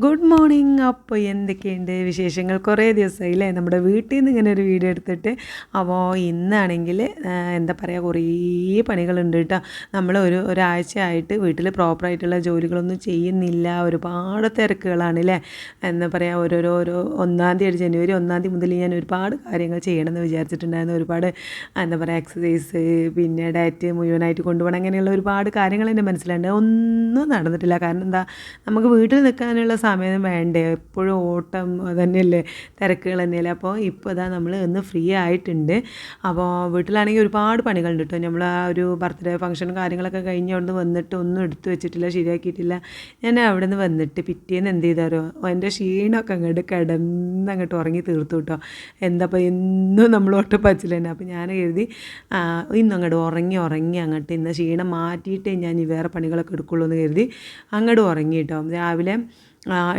Good morning. അപ്പോൾ എന്തൊക്കെയുണ്ട് വിശേഷങ്ങൾ? കുറേ ദിവസമായില്ലേ നമ്മുടെ വീട്ടിൽ നിന്ന് ഇങ്ങനെ ഒരു വീഡിയോ എടുത്തിട്ട്. അപ്പോൾ ഇന്നാണെങ്കിൽ എന്താ പറയുക, കുറേ പണികളുണ്ട് കേട്ടോ. നമ്മൾ ഒരാഴ്ചയായിട്ട് വീട്ടിൽ പ്രോപ്പറായിട്ടുള്ള ജോലികളൊന്നും ചെയ്യുന്നില്ല. ഒരുപാട് തിരക്കുകളാണ് അല്ലേ. എന്താ പറയുക, ഓരോ 1 തീയതി ജനുവരി 1 തീയതി മുതൽ ഞാൻ ഒരുപാട് കാര്യങ്ങൾ ചെയ്യണമെന്ന് വിചാരിച്ചിട്ടുണ്ടായിരുന്നു. ഒരുപാട് എന്താ പറയുക, എക്സസൈസ്, പിന്നെ ഡയറ്റ് മുഴുവനായിട്ട് കൊണ്ടുപോകണം, അങ്ങനെയുള്ള ഒരുപാട് കാര്യങ്ങൾ എൻ്റെ മനസ്സിലുണ്ട്. ഒന്നും നടന്നിട്ടില്ല. കാരണം എന്താ, നമുക്ക് വീട്ടിൽ നിൽക്കാനുള്ള സമയം വേണ്ടേ, എപ്പോഴും ഓട്ടം തന്നെയല്ലേ, തിരക്കുകൾ തന്നെയല്ലേ. അപ്പോൾ ഇപ്പോൾ ഇതാ നമ്മൾ ഒന്ന് ഫ്രീ ആയിട്ടുണ്ട്. അപ്പോൾ വീട്ടിലാണെങ്കിൽ ഒരുപാട് പണികളുണ്ട് കേട്ടോ. നമ്മൾ ആ ഒരു ബർത്ത്ഡേ ഫംഗ്ഷനും കാര്യങ്ങളൊക്കെ കഴിഞ്ഞ് അവിടെ നിന്ന് വന്നിട്ട് ഒന്നും എടുത്തു വെച്ചിട്ടില്ല, ശരിയാക്കിയിട്ടില്ല. ഞാൻ അവിടെ നിന്ന് വന്നിട്ട് പിറ്റേന്ന് എന്ത് ചെയ്താരോ, എൻ്റെ ക്ഷീണമൊക്കെ അങ്ങോട്ട് ഉറങ്ങി തീർത്തു കേട്ടോ. എന്താപ്പോൾ എന്നും നമ്മൾ ഒട്ടപ്പച്ചിൽ തന്നെ. അപ്പോൾ ഞാൻ കരുതി ഇന്നും ഉറങ്ങി അങ്ങോട്ട് ഇന്ന് ക്ഷീണം മാറ്റിയിട്ടേ ഞാൻ ഈ വേറെ പണികളൊക്കെ എടുക്കുള്ളൂ എന്ന് കരുതി അങ്ങോട്ട് ഉറങ്ങി കേട്ടോ. രാവിലെ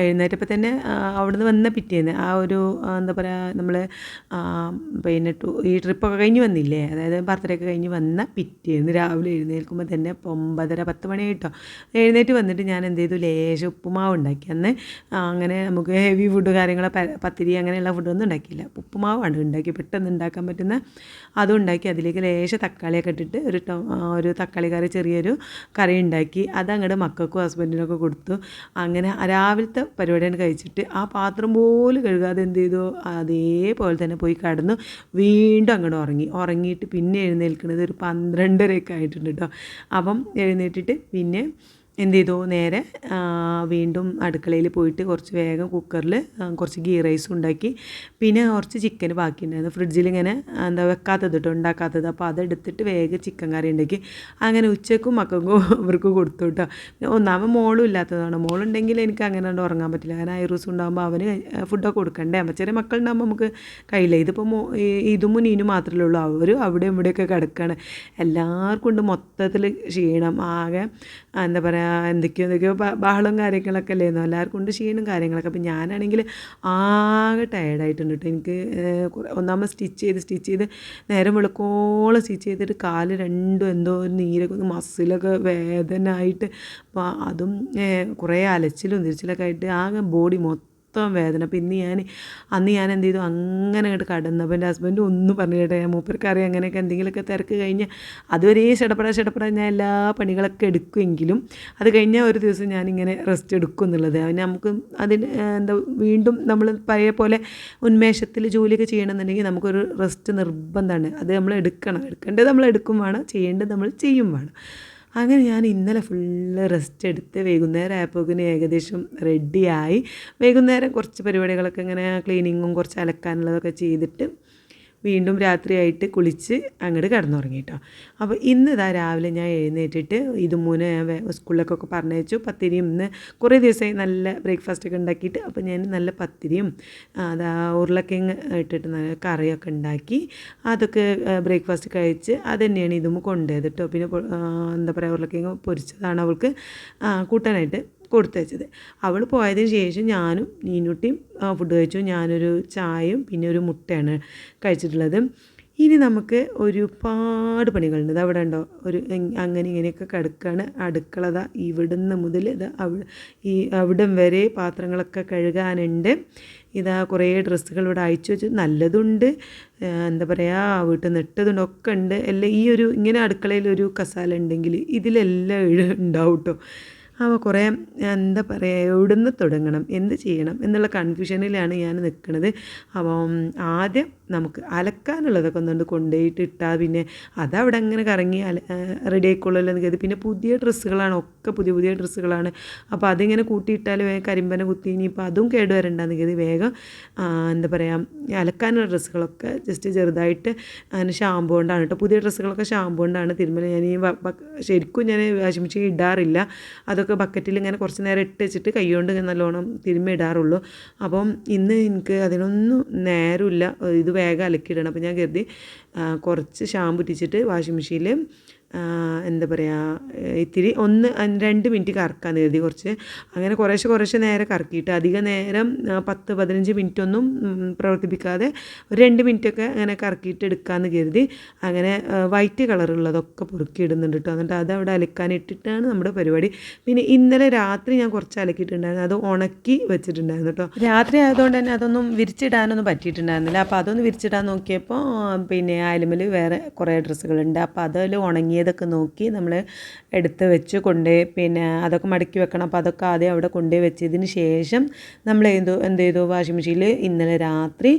എഴുന്നേറ്റപ്പോൾ തന്നെ അവിടുന്ന് വന്ന പിറ്റേന്ന് ആ ഒരു എന്താ പറയുക, നമ്മൾ പിന്നെ ഈ ട്രിപ്പൊക്കെ കഴിഞ്ഞ് വന്നില്ലേ, അതായത് ബർത്ത്ഡേ ഒക്കെ കഴിഞ്ഞ് വന്ന പിറ്റേന്ന് രാവിലെ എഴുന്നേൽക്കുമ്പോൾ തന്നെ 9:30-10 മണി കേട്ടോ. എഴുന്നേറ്റ് വന്നിട്ട് ഞാൻ എന്ത് ചെയ്തു, ലേശം ഉപ്പുമാവ് ഉണ്ടാക്കി. അന്ന് അങ്ങനെ നമുക്ക് ഹെവി ഫുഡ് കാര്യങ്ങൾ പത്തിരി അങ്ങനെയുള്ള ഫുഡൊന്നും ഉണ്ടാക്കിയില്ല. ഉപ്പുമാവാണ് ഉണ്ടാക്കി, പെട്ടെന്ന് ഉണ്ടാക്കാൻ പറ്റുന്ന അതും ഉണ്ടാക്കി. അതിലേക്ക് ലേശം തക്കാളിയൊക്കെ ഇട്ടിട്ട് ഒരു തക്കാളി കറി, ചെറിയൊരു കറി ഉണ്ടാക്കി. അതങ്ങോട്ട് മക്കൾക്കും ഹസ്ബൻഡിനൊക്കെ കൊടുത്തു. അങ്ങനെ രാവിലത്തെ പരിപാടിയാണ് കഴിച്ചിട്ട് ആ പാത്രം പോലും കഴുകാതെ എന്ത് ചെയ്തു, അതേപോലെ തന്നെ പോയി കിടന്നു. വീണ്ടും അങ്ങോട്ട് ഉറങ്ങിയിട്ട് പിന്നെ എഴുന്നേൽക്കുന്നത് ഒരു 12:30 ആയിട്ടുണ്ട് കേട്ടോ. അപ്പം എഴുന്നേറ്റിട്ട് പിന്നെ എന്ത് ചെയ്തു, നേരെ വീണ്ടും അടുക്കളയിൽ പോയിട്ട് കുറച്ച് വേഗം കുക്കറിൽ കുറച്ച് ഗീ റൈസും ഉണ്ടാക്കി. പിന്നെ കുറച്ച് ചിക്കൻ ബാക്കിയുണ്ടായിരുന്നു ഫ്രിഡ്ജിൽ, ഇങ്ങനെ എന്താ വെക്കാത്തത് കേട്ടോ, ഉണ്ടാക്കാത്തത്. അപ്പോൾ അതെടുത്തിട്ട് വേഗം ചിക്കൻ കറി ഉണ്ടാക്കി. അങ്ങനെ ഉച്ചക്കും മക്കൾക്കും ഇവർക്ക് കൊടുത്തു കേട്ടോ. ഒന്നാമത് മോളും ഇല്ലാത്തതാണ്. മോളുണ്ടെങ്കിൽ എനിക്ക് അങ്ങനെ ഉറങ്ങാൻ പറ്റില്ല. കാരണം ഐറൂസ് ഉണ്ടാകുമ്പോൾ അവന് ഫുഡൊക്കെ കൊടുക്കണ്ടേ. അപ്പം ചെറിയ മക്കളുണ്ടാകുമ്പോൾ നമുക്ക് കഴിയില്ല. ഇതിപ്പോൾ ഇതും നീനും മാത്രമേ ഉള്ളൂ. അവർ അവിടെ ഇവിടെയൊക്കെ കിടക്കുകയാണ്. എല്ലാവർക്കും ഉണ്ട് മൊത്തത്തിൽ ക്ഷീണം. ആകെ എന്താ പറയുക, എന്തൊക്കെയോ ബഹളം കാര്യങ്ങളൊക്കെ അല്ലായിരുന്നു. എല്ലാവർക്കും ഉണ്ട് ക്ഷീണം കാര്യങ്ങളൊക്കെ. അപ്പം ഞാനാണെങ്കിൽ ആകെ ടയേർഡായിട്ടുണ്ട് കേട്ടോ. എനിക്ക് ഒന്നാമത് സ്റ്റിച്ച് ചെയ്ത് നേരം വെളുക്കോളം സ്റ്റിച്ച് ചെയ്തിട്ട് കാല് രണ്ടും എന്തോ നീരൊക്കെ മസിലൊക്കെ വേദന ആയിട്ട്, അപ്പോൾ അതും കുറേ അലച്ചിലും തിരിച്ചിലൊക്കെ ആയിട്ട് ആകെ ബോഡി മൊത്തം വേദന. അപ്പോൾ അന്ന് ഞാൻ എന്ത് ചെയ്തു, അങ്ങനെ അങ്ങോട്ട് കടന്നു. എൻ്റെ ഹസ്ബൻഡ് ഒന്നും പറഞ്ഞിട്ട്, ഞാൻ മൂപ്പർക്കറിയാം അങ്ങനെയൊക്കെ എന്തെങ്കിലുമൊക്കെ തിരക്ക് കഴിഞ്ഞ് അതുവരെ ഷടപ്പട ഞാൻ എല്ലാ പണികളൊക്കെ എടുക്കുമെങ്കിലും അത് കഴിഞ്ഞാൽ ഒരു ദിവസം ഞാനിങ്ങനെ റെസ്റ്റ് എടുക്കും എന്നുള്ളത്. അതിന് നമുക്ക് അതിന് എന്താ, വീണ്ടും നമ്മൾ പഴയ പോലെ ഉന്മേഷത്തിൽ ജോലിയൊക്കെ ചെയ്യണമെന്നുണ്ടെങ്കിൽ നമുക്കൊരു റെസ്റ്റ് നിർബന്ധമാണ്. അത് നമ്മൾ എടുക്കേണ്ടത് നമ്മൾ എടുക്കും വേണം, ചെയ്യേണ്ടത് നമ്മൾ ചെയ്യും വേണം. അങ്ങനെ ഞാൻ ഇന്നലെ ഫുള്ള് റെസ്റ്റ് എടുത്ത് വൈകുന്നേരം ആയപ്പോഴേക്കും ഏകദേശം റെഡിയായി. വൈകുന്നേരം കുറച്ച് പരിപാടികളൊക്കെ ഇങ്ങനെ ക്ലീനിങ്ങും കുറച്ച് അലക്കാനുള്ളതൊക്കെ ചെയ്തിട്ട് വീണ്ടും രാത്രിയായിട്ട് കുളിച്ച് അങ്ങോട്ട് കിടന്നുറങ്ങി കേട്ടോ. അപ്പോൾ ഇതാ രാവിലെ ഞാൻ എഴുന്നേറ്റിട്ട് ഇതുമൂന്ന് സ്കൂളിലേക്കൊക്കെ പറഞ്ഞയച്ചു. പത്തിരിയും ഇന്ന് കുറേ ദിവസമായി നല്ല ബ്രേക്ക്ഫാസ്റ്റൊക്കെ ഉണ്ടാക്കിയിട്ട്, അപ്പോൾ ഞാൻ നല്ല പത്തിരിയും ഉരുളക്കിഴങ്ങ് ഇട്ടിട്ട് നല്ല കറിയൊക്കെ ഉണ്ടാക്കി. അതൊക്കെ ബ്രേക്ക്ഫാസ്റ്റ് കഴിച്ച് അത് തന്നെയാണ് ഇതുമ്പോൾ കൊണ്ടുപോയത് കേട്ടോ. പിന്നെ എന്താ പറയുക, ഉരുളക്കിഴങ്ങ് പൊരിച്ചതാണ് അവൾക്ക് കൂട്ടാനായിട്ട് കൊടുത്തു വെച്ചത്. അവൾ പോയതിന് ശേഷം ഞാനും നീനുട്ടിയും ഫുഡ് കഴിച്ചു. ഞാനൊരു ചായയും പിന്നെ ഒരു മുട്ടയാണ് കഴിച്ചിട്ടുള്ളത്. ഇനി നമുക്ക് ഒരുപാട് പണികളുണ്ട്. ഇത് അവിടെ ഉണ്ടോ, അങ്ങനെ ഇങ്ങനെയൊക്കെ കിടക്കുകയാണ്. അടുക്കളത ഇവിടുന്ന് മുതൽ അവിടം വരെ പാത്രങ്ങളൊക്കെ കഴുകാനുണ്ട്. ഇതാ കുറേ ഡ്രസ്സുകൾ ഇവിടെ അയച്ചു വെച്ച്, നല്ലതുണ്ട് എന്താ പറയുക, വീട്ടിൽ നിന്ന് ഇട്ടതുണ്ട്, ഒക്കെ ഉണ്ട്. എല്ലാം ഈ ഇങ്ങനെ അടുക്കളയിൽ ഒരു കസാല ഉണ്ടെങ്കിൽ ഇതിലെല്ലാം ഉണ്ടാവും കേട്ടോ. അപ്പോൾ കുറേ എന്താ പറയുക, എവിടുന്ന് തുടങ്ങണം, എന്ത് ചെയ്യണം എന്നുള്ള കൺഫ്യൂഷനിലാണ് ഞാൻ നിൽക്കുന്നത്. അപ്പം ആദ്യം നമുക്ക് അലക്കാനുള്ളതൊക്കെ ഒന്നുകൊണ്ട് കൊണ്ടുപോയിട്ട് ഇട്ടാൽ പിന്നെ അതവിടെ അങ്ങനെ കറങ്ങി റെഡി ആയിക്കൊള്ളുമല്ലോ എന്ന് കരുതി. പിന്നെ പുതിയ ഡ്രസ്സുകളാണ്, ഒക്കെ പുതിയ ഡ്രസ്സുകളാണ്. അപ്പോൾ അതിങ്ങനെ കൂട്ടിയിട്ടാൽ കരിമ്പന കുത്തി ഇനിയിപ്പോൾ അതും കേടുവരണ്ടെന്ന് കരുതി വേഗം എന്താ പറയുക, അലക്കാനുള്ള ഡ്രസ്സുകളൊക്കെ ജസ്റ്റ് ചെറുതായിട്ട് അങ്ങനെ ഷാമ്പു കൊണ്ടാണ് കേട്ടോ. പുതിയ ഡ്രസ്സുകളൊക്കെ ഷാമ്പു കൊണ്ടാണ് തിരുമ്മൽ. ഞാൻ ശരിക്കും ഞാൻ വാഷിംഗ് മെഷീൻ ഇടാറില്ല. അതൊക്കെ ബക്കറ്റിൽ ഇങ്ങനെ കുറച്ച് നേരം ഇട്ട് വെച്ചിട്ട് കൈകൊണ്ട് നല്ലോണം തിരുമ്മി ഇടാറുള്ളൂ. അപ്പം ഇന്ന് എനിക്ക് അതിനൊന്നും നേരമില്ല, ഇത് വേഗം അലക്കിയിടണം. അപ്പോൾ ഞാൻ കരുതി കുറച്ച് ഷാമ്പു ഇട്ടിച്ചിട്ട് വാഷിംഗ് മെഷീനിൽ എന്താ പറയുക ഇത്തിരി 2 മിനിറ്റ് കറക്കാൻ കരുതി കുറച്ച്. അങ്ങനെ കുറേശ്ശെ നേരെ കറക്കിയിട്ട് അധിക നേരം 10-15 മിനിറ്റൊന്നും പ്രവർത്തിപ്പിക്കാതെ ഒരു 2 മിനിറ്റൊക്കെ അങ്ങനെ കറക്കിയിട്ട് എടുക്കാമെന്ന് കരുതി. അങ്ങനെ വൈറ്റ് കളറുള്ളതൊക്കെ പൊറുക്കി ഇടുന്നുണ്ട് കേട്ടോ. എന്നിട്ട് അതവിടെ അലക്കാനിട്ടിട്ടാണ് നമ്മുടെ പരിപാടി. പിന്നെ ഇന്നലെ രാത്രി ഞാൻ കുറച്ച് അലക്കിയിട്ടുണ്ടായിരുന്നു, അത് ഉണക്കി വെച്ചിട്ടുണ്ടായിരുന്നു കേട്ടോ. രാത്രി ആയതുകൊണ്ട് തന്നെ അതൊന്നും വിരിച്ചിടാനൊന്നും പറ്റിയിട്ടുണ്ടായിരുന്നില്ല. അപ്പോൾ അതൊന്ന് വിരിച്ചിടാൻ നോക്കിയപ്പോൾ പിന്നെ അയലുമ്മൽ വേറെ കുറേ ഡ്രസ്സുകളുണ്ട്. അപ്പോൾ അതിൽ ഉണങ്ങിയതൊക്കെ നോക്കി നമ്മൾ എടുത്ത് വെച്ച് പിന്നെ അതൊക്കെ മടക്കി വെക്കണം. അപ്പോൾ അതൊക്കെ ആദ്യം അവിടെ കൊണ്ടുപോയി വെച്ചതിന് ശേഷം നമ്മൾ എന്ത് ചെയ്തു വാഷിംഗ് മെഷീനിൽ ഇന്നലെ രാത്രി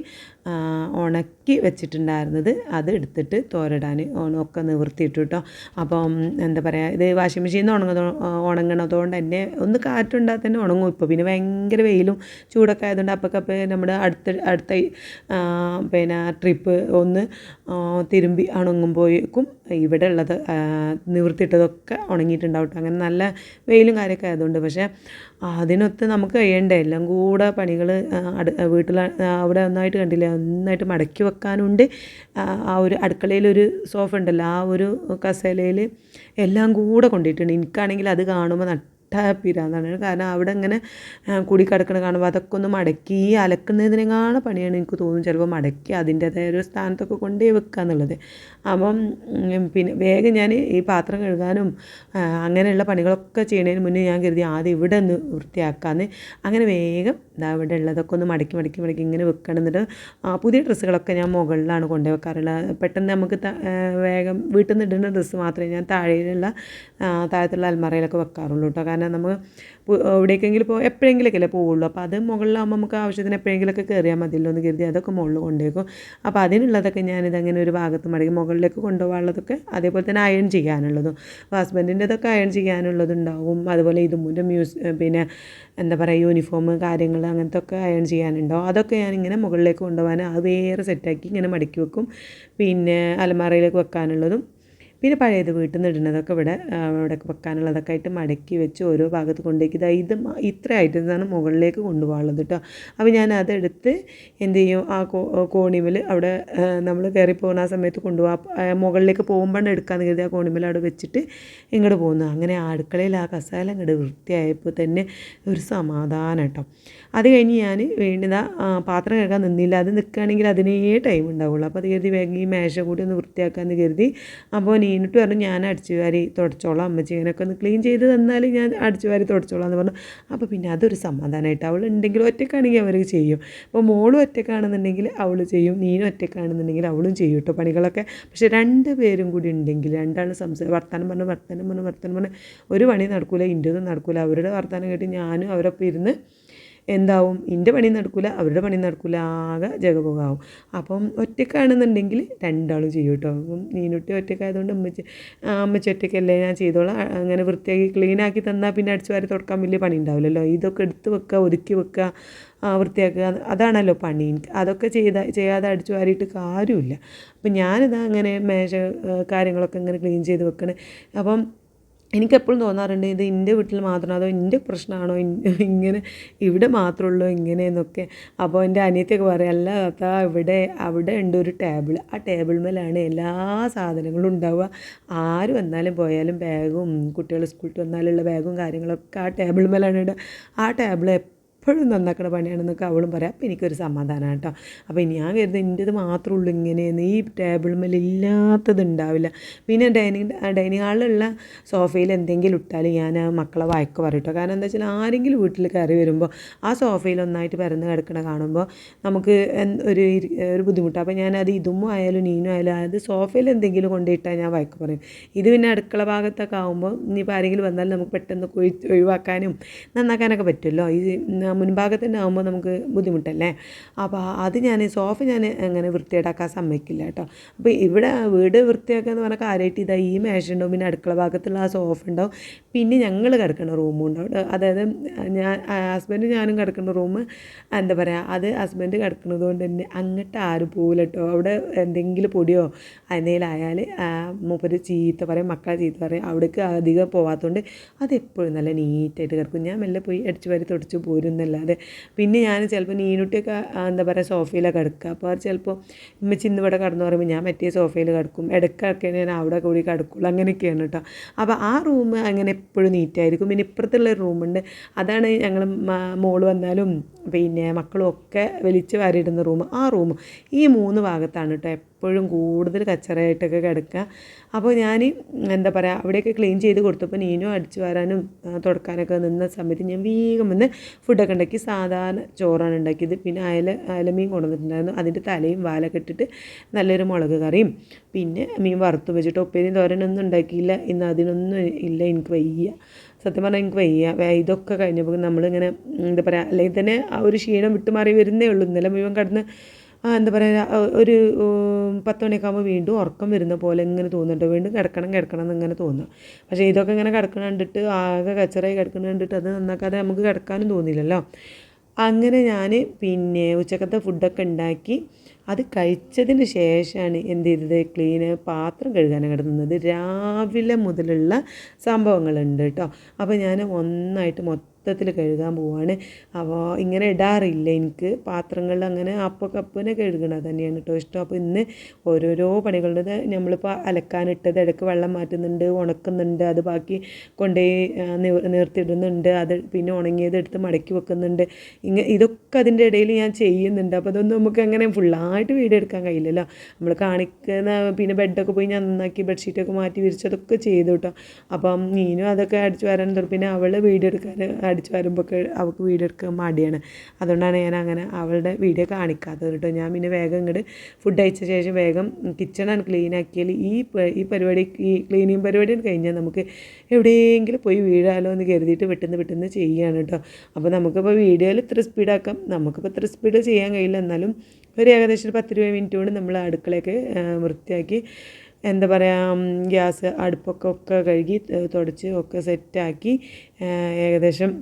ഉണക്കി വെച്ചിട്ടുണ്ടായിരുന്നത് അത് എടുത്തിട്ട് തോരടാൻ ഒക്കെ നിവർത്തിയിട്ടു കേട്ടോ. അപ്പം എന്താ പറയുക, ഇത് വാഷിംഗ് മെഷീനിൽ നിന്ന് ഉണങ്ങണതുകൊണ്ട് തന്നെ ഒന്ന് കാറ്റുണ്ടാൽ തന്നെ ഉണങ്ങും. ഇപ്പോൾ പിന്നെ ഭയങ്കര വെയിലും ചൂടൊക്കെ ആയതുകൊണ്ട് അപ്പൊക്കെ നമ്മുടെ അടുത്ത പിന്നെ ട്രിപ്പ് ഒന്ന് തിരുമ്പി ഉണങ്ങുമ്പോഴേക്കും ഇവിടെ ഉള്ളത് നിവർത്തിയിട്ടതൊക്കെ ഉണങ്ങിയിട്ടുണ്ടാവും കേട്ടോ. അങ്ങനെ നല്ല വെയിലും കാര്യമൊക്കെ ആയതുകൊണ്ട്. പക്ഷേ അതിനൊത്ത് നമുക്ക് കഴിയണ്ടേ എല്ലാം കൂടെ പണികൾ. വീട്ടിൽ അവിടെ ഒന്നായിട്ട് കണ്ടില്ലേ, ഒന്നായിട്ട് മടക്കി വെക്കാനുണ്ട്. ആ ഒരു അടുക്കളയിലൊരു സോഫ ഉണ്ടല്ലോ, ആ ഒരു കസേലയിൽ എല്ലാം കൂടെ കൊണ്ടിട്ടുണ്ട്. എനിക്കാണെങ്കിൽ അത് കാണുമ്പോൾ പിരാന്താണ്. കാരണം അവിടെ ഇങ്ങനെ കൂടി കിടക്കണ കാണുമ്പോൾ അതൊക്കെ ഒന്ന് മടക്കി അലക്കുന്നതിനെക്കാളും പണിയാണ് എനിക്ക് തോന്നുന്നു ചിലപ്പോൾ മടക്കി അതിൻ്റേതായ ഒരു സ്ഥാനത്തൊക്കെ കൊണ്ടുപോയി വെക്കുക എന്നുള്ളത്. അപ്പം പിന്നെ വേഗം ഞാൻ ഈ പാത്രം കഴുകാനും അങ്ങനെയുള്ള പണികളൊക്കെ ചെയ്യുന്നതിന് മുന്നേ ഞാൻ കരുതി ആദ്യം ഇവിടെ ഒന്ന് വൃത്തിയാക്കാമെന്ന്. അങ്ങനെ വേഗം ഇവിടെ ഉള്ളതൊക്കെ ഒന്ന് മടക്കി ഇങ്ങനെ വെക്കണം. എന്നിട്ട് പുതിയ ഡ്രസ്സുകളൊക്കെ ഞാൻ മുകളിലാണ് കൊണ്ടുപോയി വെക്കാറുള്ളത്. പെട്ടെന്ന് നമുക്ക് വേഗം വീട്ടിൽ നിന്ന് ഇടുന്ന ഡ്രസ്സ് മാത്രമേ ഞാൻ താഴത്തുള്ള അൽമറയിലൊക്കെ വെക്കാറുള്ളൂ കേട്ടോ. കാരണം നമ്മൾ എവിടേക്കെങ്കിലും എപ്പോഴെങ്കിലൊക്കെ അല്ലേ പോവുള്ളൂ. അപ്പോൾ അത് മുകളിലാകുമ്പോൾ നമുക്ക് ആവശ്യത്തിന് എപ്പോഴെങ്കിലൊക്കെ കയറിയാൽ മതിയല്ലോ എന്ന് കരുതി അതൊക്കെ മുകളിൽ കൊണ്ടുപോയിക്കും. അപ്പോൾ അതിനുള്ളതൊക്കെ ഞാനിതങ്ങനെ ഒരു ഭാഗത്ത് മടക്കി മുകളിലേക്ക് കൊണ്ടുപോകാനുള്ളതൊക്കെ, അതേപോലെ തന്നെ അയൺ ചെയ്യാനുള്ളതും. അപ്പോൾ ഹസ്ബൻഡിൻ്റെതൊക്കെ അയൺ ചെയ്യാനുള്ളതുണ്ടാവും. അതുപോലെ ഇതുമൂലം പിന്നെ എന്താ പറയുക യൂണിഫോം കാര്യങ്ങൾ അങ്ങനത്തെ ഒക്കെ അയൺ ചെയ്യാനുണ്ടാവും. അതൊക്കെ ഞാനിങ്ങനെ മുകളിലേക്ക് കൊണ്ടുപോകാൻ അത് വേറെ സെറ്റാക്കി ഇങ്ങനെ മടക്കി വെക്കും. പിന്നെ അലമാറയിലേക്ക് വെക്കാനുള്ളതും പിന്നെ പഴയത് വീട്ടിൽ നിന്ന് ഇടുന്നതൊക്കെ ഇവിടെ വെക്കാനുള്ളതൊക്കെ ആയിട്ട് മടക്കി വെച്ച് ഓരോ ഭാഗത്ത് കൊണ്ടേക്ക് ഇത് ഇത്ര ഐറ്റംസാണ് മുകളിലേക്ക് കൊണ്ടുപോകാനുള്ളത് കേട്ടോ. അപ്പോൾ ഞാൻ അതെടുത്ത് എന്ത് ചെയ്യും, ആ കോണിമേൽ അവിടെ നമ്മൾ കയറി പോകുന്ന ആ സമയത്ത് കൊണ്ടുപോകാം. മുകളിലേക്ക് പോകുമ്പോഴാണ് എടുക്കാമെന്ന് കരുതി ആ കോണിമേൽ അവിടെ വെച്ചിട്ട് ഇങ്ങോട്ട് പോകുന്നു. അങ്ങനെ ആ അടുക്കളയിൽ ആ കസാല ഇങ്ങോട്ട് വൃത്തിയായപ്പോൾ തന്നെ ഒരു സമാധാനം കേട്ടോ. അത് കഴിഞ്ഞ് ഞാൻ വീണ്ടും പാത്രം കഴുകാൻ നിന്നില്ല. അത് നിൽക്കുകയാണെങ്കിൽ അതിനേ ടൈം ഉണ്ടാവുള്ളൂ. അപ്പോൾ അത് കരുതി വേഗം ഈ മേശ കൂടി ഒന്ന് വൃത്തിയാക്കാമെന്ന് കരുതി. അപ്പോൾ നീനിട്ട് പറഞ്ഞു ഞാൻ അടിച്ചു വാരി തുടച്ചോളാം, അമ്മച്ചി ഇങ്ങനെയൊക്കെ ഒന്ന് ക്ലീൻ ചെയ്ത് തന്നാൽ ഞാൻ അടിച്ചു വാരി തുടച്ചോളാം എന്ന് പറഞ്ഞു. അപ്പോൾ പിന്നെ അതൊരു സമാധാനമായിട്ട് അവൾ ഉണ്ടെങ്കിൽ ഒറ്റക്കാണെങ്കിൽ അവർ ചെയ്യും. അപ്പോൾ മോളും ഒറ്റക്കാണെന്നുണ്ടെങ്കിൽ അവൾ ചെയ്യും, നീനും ഒറ്റക്കാണെന്നുണ്ടെങ്കിൽ അവളും ചെയ്യും കേട്ടോ പണികളൊക്കെ. പക്ഷേ 2 പേരും കൂടി ഉണ്ടെങ്കിൽ രണ്ടാളും വർത്താനം പറഞ്ഞ് ഒരു പണി നടക്കില്ല, ഇൻ്റെതും നടക്കില്ല. അവരുടെ വർത്താനം കേട്ട് ഞാനും അവരൊപ്പം ഇരുന്ന് എന്താവും, എൻ്റെ പണി നടക്കില്ല, അവരുടെ പണി നടക്കില്ല, ആകെ ജഗപുകാവും. അപ്പം ഒറ്റക്കാണെന്നുണ്ടെങ്കിൽ രണ്ടാളും ചെയ്യും കേട്ടോ. അപ്പം നീനുട്ടി ഒറ്റക്കായതുകൊണ്ട് അമ്മച്ചി ഒറ്റയ്ക്കല്ലേ ഞാൻ ചെയ്തോളാം, അങ്ങനെ വൃത്തിയാക്കി ക്ലീനാക്കി തന്നാൽ പിന്നെ അടിച്ചു വാരി തുടക്കാൻ വലിയ പണി ഉണ്ടാവില്ലല്ലോ. ഇതൊക്കെ എടുത്ത് വെക്കുക, ഒതുക്കി വെക്കുക, വൃത്തിയാക്കുക, അതാണല്ലോ പണി. അതൊക്കെ ചെയ്യാതെ അടിച്ചു വാരിയിട്ട് കാര്യമില്ല. അപ്പം ഞാനിതാ അങ്ങനെ മേശ കാര്യങ്ങളൊക്കെ ഇങ്ങനെ ക്ലീൻ ചെയ്ത് വെക്കണേ. അപ്പം എനിക്കെപ്പോഴും തോന്നാറുണ്ട് ഇത് എൻ്റെ വീട്ടിൽ മാത്രമാണോ അതോ എൻ്റെ പ്രശ്നമാണോ ഇങ്ങനെ ഇവിടെ മാത്രമുള്ളൂ ഇങ്ങനെയെന്നൊക്കെ. അപ്പോൾ എൻ്റെ അനിയത്തിയൊക്കെ പറയും അല്ല താത്ത അവിടെ ഉണ്ട് ഒരു ടേബിൾ, ആ ടേബിൾ മേലാണ് എല്ലാ സാധനങ്ങളും ഉണ്ടാവുക. ആര് വന്നാലും പോയാലും ബാഗും കുട്ടികൾ സ്കൂളിൽ വന്നാലുള്ള ബാഗും കാര്യങ്ങളൊക്കെ ആ ടേബിൾ മേലാണ് ഇടുക. ആ ടേബിൾ എപ്പോഴും നന്നാക്കണ പണിയാണെന്നൊക്കെ അവളും പറയാം. അപ്പോൾ എനിക്കൊരു സമാധാനമാണ് കേട്ടോ. അപ്പോൾ ഞാൻ കരുതുന്നത് എൻ്റേത് മാത്രമേ ഉള്ളൂ ഇങ്ങനെയെന്ന്, ഈ ടേബിൾ മേൽ ഇല്ലാത്തത് ഉണ്ടാവില്ല. പിന്നെ ഡൈനിങ് ഹാളിലുള്ള സോഫയിൽ എന്തെങ്കിലും ഇട്ടാൽ ഞാൻ മക്കളെ വഴക്ക് പറയും കേട്ടോ. കാരണം എന്താ വെച്ചാൽ ആരെങ്കിലും വീട്ടിൽ കയറി വരുമ്പോൾ ആ സോഫയിൽ ഒന്നായിട്ട് പരന്ന് കിടക്കണ കാണുമ്പോൾ നമുക്ക് ഒരു ബുദ്ധിമുട്ടാണ്. അപ്പോൾ ഞാനത് ഇതുമ്മോ ആയാലും നീനും ആയാലും അത് സോഫയിൽ എന്തെങ്കിലും കൊണ്ടിട്ടാൽ ഞാൻ വഴക്ക് പറയും. ഇത് പിന്നെ അടുക്കള ഭാഗത്തൊക്കെ ആകുമ്പോൾ ഇനിയിപ്പോൾ ആരെങ്കിലും വന്നാലും നമുക്ക് പെട്ടെന്ന് ഒഴിവാക്കാനും നന്നാക്കാനൊക്കെ പറ്റുമല്ലോ. ഈ മുൻഭാഗത്ത് തന്നെ ആകുമ്പോൾ നമുക്ക് ബുദ്ധിമുട്ടല്ലേ. അപ്പോൾ അത് സോഫ ഞാൻ അങ്ങനെ വൃത്തിയേടാക്കാൻ സമ്മതിക്കില്ല കേട്ടോ. അപ്പോൾ ഇവിടെ വീട് വൃത്തിയാക്കുക എന്ന് പറഞ്ഞാൽ കാര്യമായിട്ട് ഇതാ ഈ മേശ ഉണ്ടാവും, പിന്നെ അടുക്കള ഭാഗത്തുള്ള ആ സോഫ ഉണ്ടാവും, പിന്നെ ഞങ്ങൾ കിടക്കുന്ന റൂമും ഉണ്ടാവും. അതായത് ഹസ്ബൻഡ് ഞാനും കിടക്കുന്ന റൂം എന്താ പറയുക, അത് ഹസ്ബൻഡ് കിടക്കുന്നത് കൊണ്ട് തന്നെ അങ്ങോട്ട് ആരും പോകില്ല കേട്ടോ. അവിടെ എന്തെങ്കിലും പൊടിയോ എന്തെങ്കിലും ആയാൽ മൂപ്പര് ചീത്ത പറയും, മക്കളെ ചീത്ത പറയും. അവിടേക്ക് അധികം പോകാത്തതുകൊണ്ട് അതെപ്പോഴും നല്ല നീറ്റായിട്ട് കിടക്കും. ഞാൻ മെല്ലെ പോയി അടിച്ചു വാരി തുടച്ച് പോരും എന്നല്ലാതെ. പിന്നെ ഞാൻ ചിലപ്പോൾ നീനുട്ടിയൊക്കെ എന്താ പറയുക സോഫയിലൊക്കെ കിടക്കുക. അപ്പോൾ അത് ചിലപ്പോൾ ഉമ്മച്ചി ഇന്ന് ഇവിടെ കിടന്നു പറയുമ്പോൾ ഞാൻ മറ്റേ സോഫയിൽ കിടക്കും, ഇടയ്ക്കൊക്കെ ഞാൻ അവിടെ കൂടി കിടക്കുള്ളൂ, അങ്ങനെയൊക്കെയാണ് കേട്ടോ. അപ്പോൾ ആ റൂം അങ്ങനെ എപ്പോഴും നീറ്റായിരിക്കും. പിന്നെ ഇപ്പുറത്തുള്ളൊരു റൂമുണ്ട്, അതാണ് ഞങ്ങൾ മോള് വന്നാലും പിന്നെ മക്കളും ഒക്കെ വലിച്ച് വാരിയിടുന്ന റൂം. ആ റൂം ഈ 3 ഭാഗത്താണ് കേട്ടോ എപ്പോഴും കൂടുതൽ കച്ചറയായിട്ടൊക്കെ കിടക്കുക. അപ്പോൾ ഞാൻ എന്താ പറയുക അവിടെയൊക്കെ ക്ലീൻ ചെയ്ത് കൊടുത്തപ്പോൾ നീനും അടിച്ചു വരാനും തുടക്കാനൊക്കെ നിന്ന സമയത്ത് ഞാൻ വേഗം വന്ന് ഫുഡൊക്കെ ഉണ്ടാക്കി. സാധാരണ ചോറാണ് ഉണ്ടാക്കിയത്. പിന്നെ അയലമീൻ കൊണ്ടുവന്നിട്ടുണ്ടായിരുന്നു, അതിൻ്റെ തലയും വാലൊക്കെ ഇട്ടിട്ട് നല്ലൊരു മുളക് കറിയും പിന്നെ മീൻ വറുത്ത് വെച്ചിട്ട് ഉപ്പേരിയും തോരനൊന്നും ഉണ്ടാക്കിയില്ല. ഇന്ന് അതിനൊന്നും ഇല്ല, എനിക്ക് വയ്യ, സത്യം പറഞ്ഞാൽ എനിക്ക് വയ്യ. ഇതൊക്കെ കഴിഞ്ഞപ്പോൾ നമ്മളിങ്ങനെ എന്താ പറയുക അല്ലെങ്കിൽ തന്നെ ആ ഒരു ക്ഷീണം വിട്ടുമാറി വരുന്നേ ഉള്ളൂ. ഇന്നലെ മുഴുവൻ കിടന്ന് എന്താ പറയുക ഒരു 10 മണിയൊക്കെ ആകുമ്പോൾ വീണ്ടും ഉറക്കം വരുന്ന പോലെ ഇങ്ങനെ തോന്നുന്നുണ്ട്, വീണ്ടും കിടക്കണം എന്നിങ്ങനെ തോന്നുക. പക്ഷേ ഇതൊക്കെ ഇങ്ങനെ കിടക്കണം കണ്ടിട്ട് ആകെ കച്ചറായി കിടക്കണം കണ്ടിട്ട് അത് നന്നാക്കാതെ നമുക്ക് കിടക്കാനും തോന്നില്ലല്ലോ. അങ്ങനെ ഞാൻ പിന്നെ ഉച്ചക്കത്തെ ഫുഡൊക്കെ ഉണ്ടാക്കി അത് കഴിച്ചതിന് ശേഷമാണ് എന്ത് ചെയ്തത്, പാത്രം കഴുകാനാണ് കിടന്നത്. രാവിലെ മുതലുള്ള സംഭവങ്ങളുണ്ട് കേട്ടോ. അപ്പോൾ ഞാൻ ഒന്നായിട്ട് മൊത്തത്തിൽ കഴുകാൻ പോവാണ്. അപ്പോൾ ഇങ്ങനെ ഇടാറില്ല എനിക്ക് പാത്രങ്ങളിൽ, അങ്ങനെ അപ്പനെ കഴുകണത് തന്നെയാണ് കേട്ടോ ഇഷ്ടം. അപ്പോൾ ഇന്ന് ഓരോരോ പണികളുടെ നമ്മളിപ്പോൾ അലക്കാനിട്ടത് ഇടയ്ക്ക് വെള്ളം മാറ്റുന്നുണ്ട്, ഉണക്കുന്നുണ്ട്, അത് ബാക്കി കൊണ്ടുപോയി നിർത്തിയിടുന്നുണ്ട്, അത് പിന്നെ ഉണങ്ങിയത് എടുത്ത് മടക്കി വെക്കുന്നുണ്ട്. ഇതൊക്കെ അതിൻ്റെ ഇടയിൽ ഞാൻ ചെയ്യുന്നുണ്ട്. അപ്പോൾ അതൊന്നും നമുക്ക് അങ്ങനെ ഫുള്ളായിട്ട് വീഡിയോ എടുക്കാൻ കഴിയില്ലല്ലോ. നമ്മൾ കാണിക്കുന്ന പിന്നെ ബെഡൊക്കെ പോയി ഞാൻ നന്നാക്കി ബെഡ്ഷീറ്റൊക്കെ മാറ്റി വിരിച്ചതൊക്കെ ചെയ്തു കേട്ടോ. അപ്പം നീനും അതൊക്കെ അടിച്ചു വരാൻ തുടങ്ങി. പിന്നെ അവൾ വീഡിയോ എടുക്കാൻ അടിച്ചു വരുമ്പോൾ അവൾക്ക് വീഡിയോ എടുക്കാൻ മടിയാണ്. അതുകൊണ്ടാണ് ഞാൻ അങ്ങനെ അവളുടെ വീഡിയോ കാണിക്കാത്തത് കേട്ടോ. ഞാൻ പിന്നെ വേഗം ഇങ്ങോട്ട് ഫുഡ് കഴിച്ച ശേഷം വേഗം കിച്ചണാണ് ക്ലീൻ ആക്കിയാൽ ഈ പരിപാടി, ഈ ക്ലീനിങ് പരിപാടി കഴിഞ്ഞാൽ നമുക്ക് എവിടെയെങ്കിലും പോയി വീഴാലോ എന്ന് കരുതിയിട്ട് പെട്ടെന്ന് ചെയ്യുകയാണ് കേട്ടോ. അപ്പോൾ നമുക്കിപ്പോൾ വീഡിയോയിൽ ഇത്ര സ്പീഡാക്കാം, നമുക്കിപ്പോൾ ഇത്ര സ്പീഡ് ചെയ്യാൻ കഴിയില്ല. എന്നാലും ഒരു ഏകദേശം 10-20 മിനിറ്റ് കൊണ്ട് നമ്മൾ അടുക്കളയൊക്കെ വൃത്തിയാക്കി എന്താ പറയുക ഗ്യാസ് അടുപ്പൊക്കെ കഴുകി തുടച്ച് ഒക്കെ സെറ്റാക്കി ഏകദേശം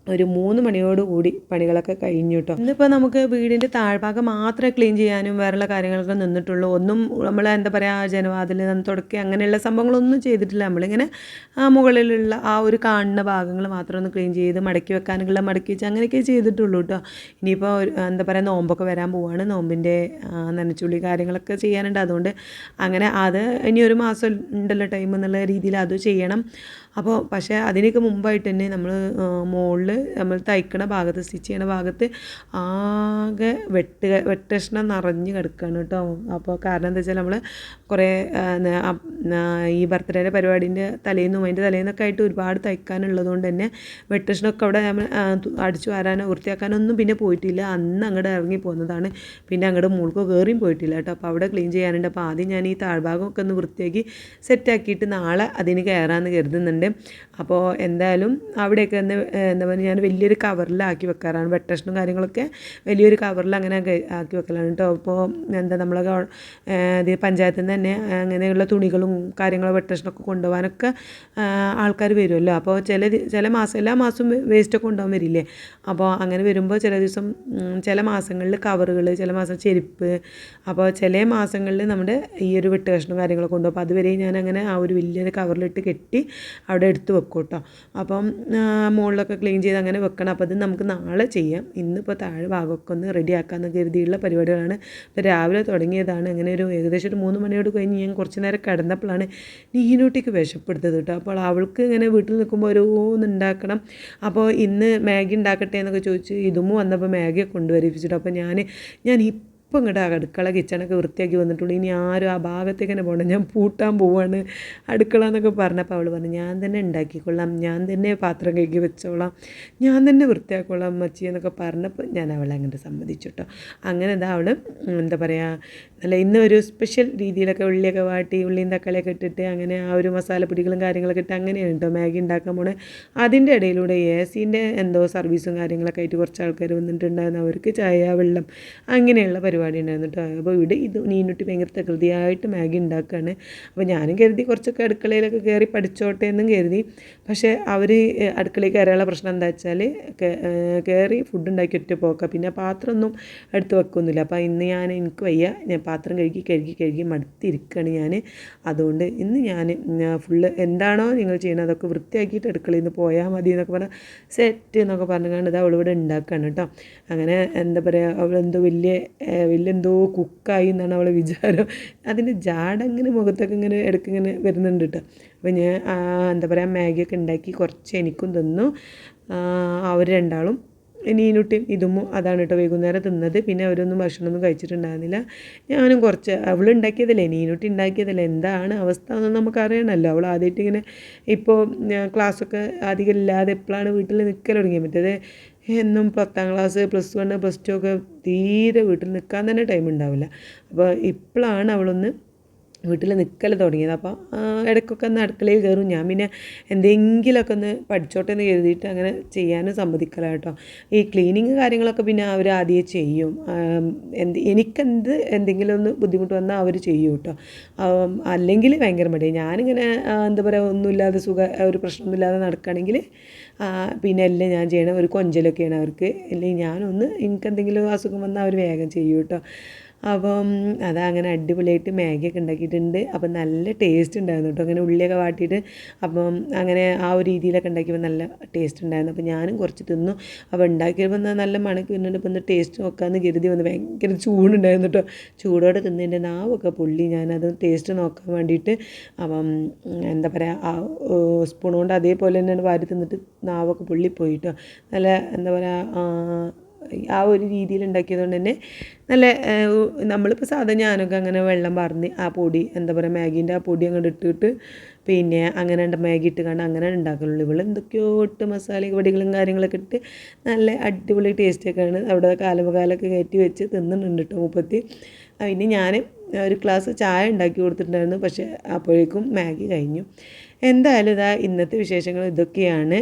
ഒരു 3 മണിയോടുകൂടി പണികളൊക്കെ കഴിഞ്ഞു കേട്ടോ. ഇന്നിപ്പോൾ നമുക്ക് വീടിൻ്റെ താഴ്ഭാഗം മാത്രമേ ക്ലീൻ ചെയ്യാനും വേറെയുള്ള കാര്യങ്ങളൊക്കെ നിന്നിട്ടുള്ളൂ. ഒന്നും നമ്മൾ എന്താ പറയുക ജനവാതിൽ തുടക്കുക അങ്ങനെയുള്ള സംഭവങ്ങളൊന്നും ചെയ്തിട്ടില്ല. നമ്മളിങ്ങനെ മുകളിലുള്ള ആ ഒരു കാണുന്ന ഭാഗങ്ങൾ മാത്രം ഒന്ന് ക്ലീൻ ചെയ്ത് മടക്കി വെക്കാനുള്ള മടക്കി വെച്ച് അങ്ങനെയൊക്കെ ചെയ്തിട്ടുള്ളൂ കേട്ടോ. ഇനിയിപ്പോൾ എന്താ പറയുക നോമ്പൊക്കെ വരാൻ പോവാണ്, നോമ്പിൻ്റെ നനച്ചുള്ളി കാര്യങ്ങളൊക്കെ ചെയ്യാനുണ്ട്. അതുകൊണ്ട് അങ്ങനെ അത് ഇനി ഒരു മാസം ഉണ്ടല്ലോ ടൈം എന്നുള്ള രീതിയിൽ അത് ചെയ്യണം. അപ്പോൾ പക്ഷേ അതിനൊക്കെ മുമ്പായിട്ട് തന്നെ നമ്മൾ മുകളിൽ നമ്മൾ തയ്ക്കണ ഭാഗത്ത് സ്റ്റിച്ച് ചെയ്യണ ഭാഗത്ത് ആകെ വെട്ടഷ്ണം നിറഞ്ഞ് കിടക്കുകയാണ് കേട്ടോ. അപ്പോൾ കാരണം എന്താ വെച്ചാൽ നമ്മൾ കുറേ ഈ ബർത്ത്ഡേയുടെ പരിപാടീൻ്റെ തലേന്നും അതിൻ്റെ തലേന്നൊക്കെ ആയിട്ട് ഒരുപാട് തയ്ക്കാനുള്ളതുകൊണ്ട് തന്നെ വെട്ടഷ്ണമൊക്കെ അവിടെ നമ്മൾ അടിച്ചു വാരാനോ വൃത്തിയാക്കാനോ ഒന്നും പിന്നെ പോയിട്ടില്ല. അന്ന് അങ്ങോട്ട് ഇറങ്ങി പോകുന്നതാണ്, പിന്നെ അങ്ങോട്ട് മുകൾക്ക് കയറിയും പോയിട്ടില്ല കേട്ടോ. അപ്പോൾ അവിടെ ക്ലീൻ ചെയ്യാനുണ്ട്. അപ്പോൾ ആദ്യം ഞാൻ ഈ താഴ്ഭാഗമൊക്കെ ഒന്ന് വൃത്തിയാക്കി സെറ്റാക്കിയിട്ട് നാളെ അതിന് കയറാമെന്ന് കരുതുന്നുണ്ട്. അപ്പോൾ എന്തായാലും അവിടെയൊക്കെ എന്താ പറയുക ഞാൻ വലിയൊരു കവറിലാക്കി വെക്കാറാണ്. വെട്ടഷ്ണും കാര്യങ്ങളൊക്കെ വലിയൊരു കവറിൽ അങ്ങനെ ആക്കി വെക്കലാണ് കേട്ടോ. അപ്പോൾ എന്താ നമ്മളെ പഞ്ചായത്തിൽ നിന്ന് തന്നെ അങ്ങനെയുള്ള തുണികളും കാര്യങ്ങളും വെട്ടഷ്ണമൊക്കെ കൊണ്ടുപോകാനൊക്കെ ആൾക്കാർ വരുമല്ലോ. അപ്പോൾ ചില മാസം എല്ലാ മാസവും വേസ്റ്റൊക്കെ കൊണ്ടുപോകാൻ വരില്ലേ. അപ്പോൾ അങ്ങനെ വരുമ്പോൾ ചില ദിവസം ചില മാസങ്ങളിൽ കവറുകൾ, ചില മാസം ചെരുപ്പ്, അപ്പോൾ ചില മാസങ്ങളിൽ നമ്മുടെ ഈ ഒരു വെട്ടുകഷ്ണം കാര്യങ്ങളൊക്കെ കൊണ്ടുപോകും. അപ്പോൾ അതുവരെ ഞാൻ അങ്ങനെ ആ ഒരു വലിയൊരു കവറിലിട്ട് കെട്ടി അവിടെ എടുത്ത് വെക്കും കേട്ടോ. അപ്പം മുകളിലൊക്കെ ക്ലീൻ ചെയ്ത് അങ്ങനെ വെക്കണം. അപ്പോൾ അത് നമുക്ക് നാളെ ചെയ്യാം. ഇന്നിപ്പോൾ താഴെ ഭാഗമൊക്കെ ഒന്ന് റെഡിയാക്കാമെന്ന് കരുതിയുള്ള പരിപാടികളാണ്. ഇപ്പോൾ രാവിലെ തുടങ്ങിയതാണ്. അങ്ങനെ ഒരു ഏകദേശം ഒരു 3 മണിയോട് കഴിഞ്ഞ് ഞാൻ കുറച്ച് നേരം കിടന്നപ്പോഴാണ് നീനൂട്ടിക്ക് വിശപ്പെടുത്തത് കേട്ടോ. അപ്പോൾ അവൾക്ക് ഇങ്ങനെ വീട്ടിൽ നിൽക്കുമ്പോൾ ഓരോന്ന് ഉണ്ടാക്കണം. അപ്പോൾ ഇന്ന് മാഗി ഉണ്ടാക്കട്ടെ എന്നൊക്കെ ചോദിച്ച് ഇതും വന്നപ്പോൾ മാഗിയൊക്കെ കൊണ്ടുവരിപ്പിച്ചിട്ട് അപ്പോൾ ഞാൻ ഇപ്പം ഇങ്ങോട്ട് അടുക്കള കിച്ചണൊക്കെ വൃത്തിയാക്കി വന്നിട്ടുള്ളൂ. ഇനി ആരും ആ ഭാഗത്തേക്ക് തന്നെ പോകണം, ഞാൻ പൂട്ടാൻ പോവാണ് അടുക്കള എന്നൊക്കെ പറഞ്ഞപ്പോൾ അവൾ പറഞ്ഞു ഞാൻ തന്നെ ഉണ്ടാക്കിക്കൊള്ളാം, ഞാൻ തന്നെ പാത്രം കഴുകി വെച്ചോളാം, ഞാൻ തന്നെ വൃത്തിയാക്കോളാം അമ്മച്ചി എന്നൊക്കെ പറഞ്ഞപ്പോൾ ഞാൻ അവളെ അങ്ങോട്ട് സമ്മതിച്ചു കേട്ടോ. അങ്ങനെ അവൾ എന്താ പറയുക അല്ല ഇന്ന് ഒരു സ്പെഷ്യൽ രീതിയിലൊക്കെ ഉള്ളിയൊക്കെ വാട്ടി ഉള്ളിയും തക്കാളിയൊക്കെ ഇട്ടിട്ട് അങ്ങനെ ആ ഒരു മസാലപ്പൊടികളും കാര്യങ്ങളൊക്കെ ഇട്ട് അങ്ങനെയാണ് കേട്ടോ മാഗി ഉണ്ടാക്കാൻ പോണേ. അതിൻ്റെ ഇടയിലൂടെ എന്തോ സർവീസും കാര്യങ്ങളൊക്കെ ആയിട്ട് കുറച്ച് ആൾക്കാർ വന്നിട്ടുണ്ടായിരുന്നു. അവർക്ക് ചായ വെള്ളം അങ്ങനെയുള്ള പരിപാടി പരിപാടി ഉണ്ടായിരുന്നു കേട്ടോ. അപ്പോൾ ഇവിടെ ഇത് നീനുട്ടി ഭയങ്കര തകൃതിയായിട്ട് മാഗി ഉണ്ടാക്കുകയാണ്. അപ്പോൾ ഞാനും കരുതി കുറച്ചൊക്കെ അടുക്കളയിലൊക്കെ കയറി പഠിച്ചോട്ടെ എന്നും കരുതി. പക്ഷേ അവർ അടുക്കളയിൽ കയറാനുള്ള പ്രശ്നം എന്താ വെച്ചാൽ കയറി ഫുഡ് ഉണ്ടാക്കി ഒറ്റ പോക്കാം, പിന്നെ പാത്രമൊന്നും എടുത്ത് വെക്കൊന്നുമില്ല. അപ്പോൾ ഇന്ന് എനിക്ക് വയ്യ, ഞാൻ പാത്രം കഴുകി മടുത്തിരിക്കുകയാണ് ഞാൻ. അതുകൊണ്ട് ഇന്ന് ഞാൻ ഫുള്ള് എന്താണോ നിങ്ങൾ ചെയ്യുന്നത് അതൊക്കെ വൃത്തിയാക്കിയിട്ട് അടുക്കളയിൽ നിന്ന് പോയാൽ മതി എന്നൊക്കെ പറഞ്ഞാൽ സെറ്റ് എന്നൊക്കെ പറഞ്ഞുകൊണ്ട് ഇത് അവളിവിടെ ഉണ്ടാക്കുകയാണ് കേട്ടോ. അങ്ങനെ എന്താ പറയുക, അവളെന്തോ വലിയ എന്തോ കുക്കായി എന്നാണ് അവളെ വിചാരം. അതിൻ്റെ ജാടങ്ങനെ മുഖത്തൊക്കെ ഇങ്ങനെ ഇടയ്ക്കിങ്ങനെ വരുന്നുണ്ട് കേട്ടോ. അപ്പോൾ ഞാൻ എന്താ പറയുക മാഗിയൊക്കെ ഉണ്ടാക്കി കുറച്ച് എനിക്കും തന്നു. അവർ രണ്ടാളും നീനുട്ടിയും ഇതുമോ അതാണ് കേട്ടോ വൈകുന്നേരം തിന്നത്. പിന്നെ അവരൊന്നും ഭക്ഷണമൊന്നും കഴിച്ചിട്ടുണ്ടായിരുന്നില്ല. ഞാനും കുറച്ച് അവളുണ്ടാക്കിയതല്ലേ, നീനുട്ടി ഉണ്ടാക്കിയതല്ലേ, എന്താണ് അവസ്ഥ എന്നൊന്നും നമുക്കറിയണമല്ലോ. അവൾ ആദ്യമായിട്ട് ഇങ്ങനെ ഇപ്പോൾ ക്ലാസ്സൊക്കെ അധികം ഇല്ലാതെ എപ്പോഴാണ് വീട്ടിൽ നിൽക്കൽ തുടങ്ങിയത്. മറ്റേത് എന്നും 10ാം ക്ലാസ് +1 +2 ഒക്കെ തീരെ വീട്ടിൽ നിൽക്കാൻ തന്നെ ടൈം ഉണ്ടാവില്ല. അപ്പോൾ ഇപ്പോഴാണ് അവളൊന്ന് വീട്ടിൽ നിൽക്കൽ തുടങ്ങിയത്. അപ്പോൾ ഇടയ്ക്കൊക്കെ ഒന്ന് അടുക്കളയിൽ കയറും. ഞാൻ പിന്നെ എന്തെങ്കിലുമൊക്കെ ഒന്ന് പഠിച്ചോട്ടെ എന്ന് കരുതിയിട്ട് അങ്ങനെ ചെയ്യാനും സമ്മതിക്കല കേട്ടോ. ഈ ക്ലീനിങ് കാര്യങ്ങളൊക്കെ പിന്നെ അവർ ആദ്യമേ ചെയ്യും. എന്തെങ്കിലും ഒന്ന് ബുദ്ധിമുട്ട് വന്നാൽ അവർ ചെയ്യും കേട്ടോ. അല്ലെങ്കിൽ ഭയങ്കര മടിയാണ്. ഞാനിങ്ങനെ എന്താ പറയുക ഒന്നുമില്ലാതെ ഒരു പ്രശ്നമൊന്നുമില്ലാതെ നടക്കുകയാണെങ്കിൽ പിന്നെ എല്ലാം ഞാൻ ചെയ്യണം. ഒരു കൊഞ്ചലൊക്കെയാണ് അവർക്ക്. അല്ലെങ്കിൽ എനിക്കെന്തെങ്കിലും അസുഖം വന്നാൽ അവർ വേഗം ചെയ്യും കേട്ടോ. അപ്പം അങ്ങനെ അടിപൊളിയായിട്ട് മാഗിയൊക്കെ ഉണ്ടാക്കിയിട്ടുണ്ട്. അപ്പം നല്ല ടേസ്റ്റ് ഉണ്ടായിരുന്നു കേട്ടോ. അങ്ങനെ ഉള്ളിയൊക്കെ വാട്ടിയിട്ട് അപ്പം അങ്ങനെ ആ ഒരു രീതിയിലൊക്കെ ഉണ്ടാക്കിയപ്പോൾ നല്ല ടേസ്റ്റ് ഉണ്ടായിരുന്നു. അപ്പോൾ ഞാനും കുറച്ച് തിന്നു. അപ്പോൾ ഉണ്ടാക്കിയപ്പോൾ നല്ല മണക്ക് വരുന്നുണ്ട്. ഇപ്പം ഒന്ന് ടേസ്റ്റ് നോക്കാമെന്ന് കരുതി വന്ന് ഭയങ്കര ചൂടുണ്ടായിരുന്നു കേട്ടോ. ചൂടോടെ തിന്നതിൻ്റെ നാവൊക്കെ പൊള്ളി. ഞാനത് ടേസ്റ്റ് നോക്കാൻ വേണ്ടിയിട്ട് അപ്പം എന്താ പറയുക സ്പൂൺ കൊണ്ട് അതേപോലെ തന്നെയാണ് വാരി തിന്നിട്ട് നാവൊക്കെ പൊള്ളിപ്പോയി കേട്ടോ. നല്ല എന്താ പറയുക ആ ഒരു രീതിയിൽ ഉണ്ടാക്കിയതുകൊണ്ട് തന്നെ നല്ല നമ്മളിപ്പോൾ സാധാരണ ഞാനൊക്കെ അങ്ങനെ വെള്ളം പറഞ്ഞ് ആ പൊടി എന്താ പറയുക മാഗീൻ്റെ ആ പൊടി അങ്ങോട്ട് ഇട്ടിട്ട് പിന്നെ അങ്ങനെ മാഗി ഇട്ട് കണ്ട് അങ്ങനെ ഉണ്ടാക്കലുള്ളൂ. ഇവൾ എന്തൊക്കെയോ ഇട്ട് മസാല പൊടികളും കാര്യങ്ങളൊക്കെ ഇട്ട് നല്ല അടിപൊളി ടേസ്റ്റൊക്കെയാണ്. അവിടെ കാലമൊക്കെ കയറ്റി വെച്ച് തിന്നുന്നുണ്ട് കേട്ടോ മുപ്പത്തി. പിന്നെ ഞാൻ ഒരു ഗ്ലാസ് ചായ ഉണ്ടാക്കി കൊടുത്തിട്ടുണ്ടായിരുന്നു. പക്ഷേ അപ്പോഴേക്കും മാഗി കഴിഞ്ഞു. എന്തായാലും ഇന്നത്തെ വിശേഷങ്ങൾ ഇതൊക്കെയാണ്.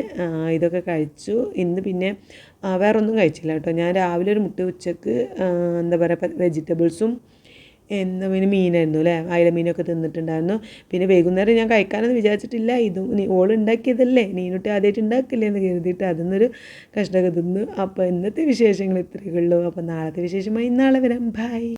ഇതൊക്കെ കഴിച്ചു. ഇന്ന് പിന്നെ വേറൊന്നും കഴിച്ചില്ല കേട്ടോ. ഞാൻ രാവിലെ ഒരു മുട്ട, ഉച്ചക്ക് എന്താ പറയുക വെജിറ്റബിൾസും പിന്നെ മീനായിരുന്നു അല്ലേ, അയല മീനൊക്കെ തിന്നിട്ടുണ്ടായിരുന്നു. പിന്നെ വൈകുന്നേരം ഞാൻ കഴിക്കാനൊന്നും വിചാരിച്ചിട്ടില്ല. ഇതും ഓളുണ്ടാക്കിയതല്ലേ, നീനുട്ടി ആദ്യമായിട്ട് ഉണ്ടാക്കില്ലേ എന്ന് കരുതിയിട്ട് അതിന്നൊരു കഷ്ണമൊക്കെ തിന്നു. അപ്പോൾ ഇന്നത്തെ വിശേഷങ്ങൾ ഇത്രയേ ഉള്ളൂ. അപ്പോൾ നാളത്തെ വിശേഷമായി നാളെ വരാം. ബൈ.